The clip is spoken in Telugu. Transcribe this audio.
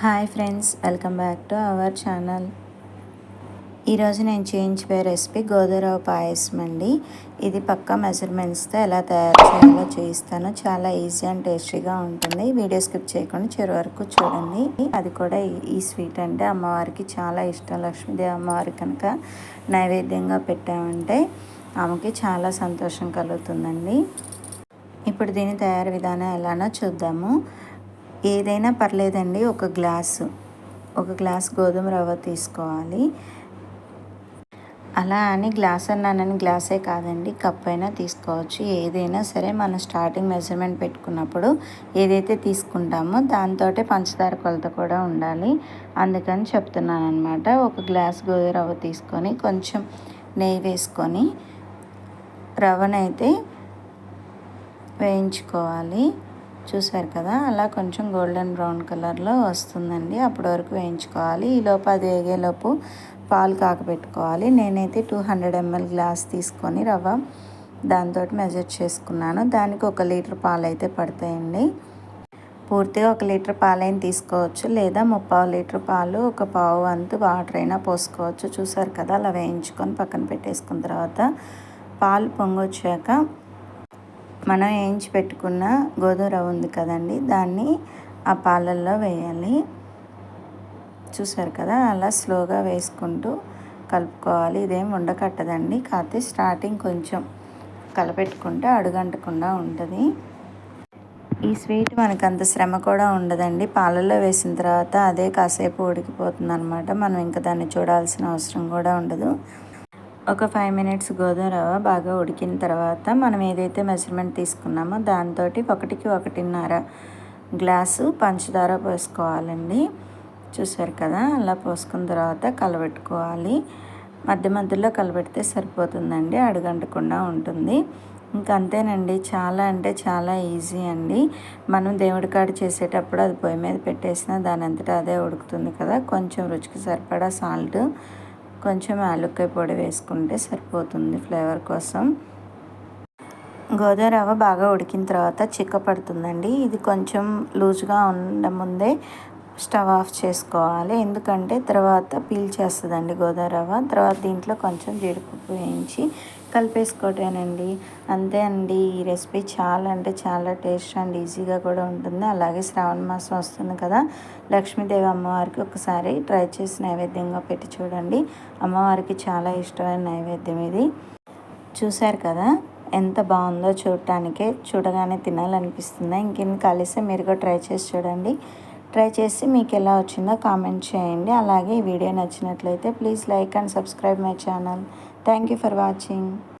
Hi friends, welcome back to our channel. ఈరోజు నేను చేయించిపోయే రెసిపీ గోధుమరవ్వ పాయసం అండి. ఇది పక్కా మెజర్మెంట్స్తో ఎలా తయారు చేయాలో చూపిస్తాను. చాలా ఈజీ అండ్ టేస్టీగా ఉంటుంది. వీడియో స్కిప్ చేయకుండా చివరి వరకు చూడండి. అది కూడా ఈ స్వీట్ అంటే అమ్మవారికి చాలా ఇష్టం. లక్ష్మీదేవి అమ్మవారికి కనుక నైవేద్యంగా పెట్టామంటే ఆమెకి చాలా సంతోషం కలుగుతుందండి. ఇప్పుడు దీని తయారు విధానం ఎలానో చూద్దాము. ఏదైనా పర్లేదండి, ఒక గ్లాస్ గోధుమ రవ్వ తీసుకోవాలి. అలా అని గ్లాస్ అన్నానని గ్లాసే కాదండి, కప్ అయినా తీసుకోవచ్చు. ఏదైనా సరే మనం స్టార్టింగ్ మెజర్మెంట్ పెట్టుకున్నప్పుడు ఏదైతే తీసుకుంటామో దాంతో పంచదార కొలత కూడా ఉండాలి. అందుకని చెప్తున్నాను అనమాట. ఒక గ్లాస్ గోధుమ రవ్వ తీసుకొని కొంచెం నెయ్యి వేసుకొని రవ్వనైతే వేయించుకోవాలి. చూసారు కదా, అలా కొంచెం గోల్డెన్ బ్రౌన్ కలర్లో వస్తుందండి. అప్పటి వరకు వేయించుకోవాలి. ఈలోపు అది వేగేలోపు పాలు కాకపెట్టుకోవాలి. నేనైతే 200 ml గ్లాస్ తీసుకొని రవ్వ దాంతో మెజర్ చేసుకున్నాను. దానికి 1 లీటర్ పాలు అయితే పడతాయండి. పూర్తిగా 1 లీటర్ పాలైనా తీసుకోవచ్చు, లేదా 3/4 లీటర్ పాలు 1/4 వంతు వాటర్ అయినా పోసుకోవచ్చు. చూసారు కదా, అలా వేయించుకొని పక్కన పెట్టేసుకున్న తర్వాత పాలు పొంగొచ్చాక మనం వేయించి పెట్టుకున్న గోధుమ రవ్వ ఉంది కదండి, దాన్ని ఆ పాలల్లో వేయాలి. చూసారు కదా, అలా స్లోగా వేసుకుంటూ కలుపుకోవాలి. ఇదేం ఉండకట్టదండి, కాకపోతే స్టార్టింగ్ కొంచెం కలపెట్టుకుంటే అడుగంటకుండా ఉంటుంది. ఈ స్వీట్ మనకు అంత శ్రమ కూడా ఉండదండి. పాలల్లో వేసిన తర్వాత అదే కాసేపు ఉడికిపోతుంది అనమాట. మనం ఇంకా దాన్ని చూడాల్సిన అవసరం కూడా ఉండదు. ఒక 5 minutes గోధుమ రవ్వ బాగా ఉడికిన తర్వాత మనం ఏదైతే మెజర్మెంట్ తీసుకున్నామో దాంతో 1కి 1.5 గ్లాసు పంచదార పోసుకోవాలండి. చూసారు కదా, అలా పోసుకున్న తర్వాత కలబెట్టుకోవాలి. మధ్య మధ్యలో కలబెడితే సరిపోతుందండి, అడుగంటకుండా ఉంటుంది. ఇంకా అంతేనండి, చాలా అంటే చాలా ఈజీ అండి. మనం దేవుడి కాడ చేసేటప్పుడు అది పొయ్యి మీద పెట్టేసినా దాని అంతటా అదే ఉడుకుతుంది కదా. కొంచెం రుచికి సరిపడా సాల్ట్, కొంచెం యాలక్కాయ పొడి వేసుకుంటే సరిపోతుంది ఫ్లేవర్ కోసం. గోధుమ రవ్వ బాగా ఉడికిన తర్వాత చిక్కపడుతుందండి. ఇది కొంచెం లూజ్గా ముందే స్టవ్ ఆఫ్ చేసుకోవాలి, ఎందుకంటే తర్వాత పీల్చేస్తుందండి గోధుమ రవ్వ. తర్వాత దీంట్లో కొంచెం జీడిపప్పు వేయించి కలిపేసుకోవటమేనండి. అంతే అండి. ఈ రెసిపీ చాలా అంటే చాలా టేస్ట్ అండ్ ఈజీగా కూడా ఉంటుంది. అలాగే శ్రావణ మాసం వస్తుంది కదా, లక్ష్మీదేవి అమ్మవారికి ఒకసారి ట్రై చేసి నైవేద్యంగా పెట్టి చూడండి. అమ్మవారికి చాలా ఇష్టమైన నైవేద్యం ఇది. చూశారు కదా, ఎంత బాగుందో చూడగానే తినాలనిపిస్తుందా. ఇంకెన్ని కలిసి మీరు కూడా ట్రై చేసి చూడండి. ట్రై చేసి మీకు ఎలా వచ్చిందో కామెంట్ చేయండి. అలాగే ఈ వీడియో నచ్చినట్లయితే please like and subscribe my channel. Thank you for watching.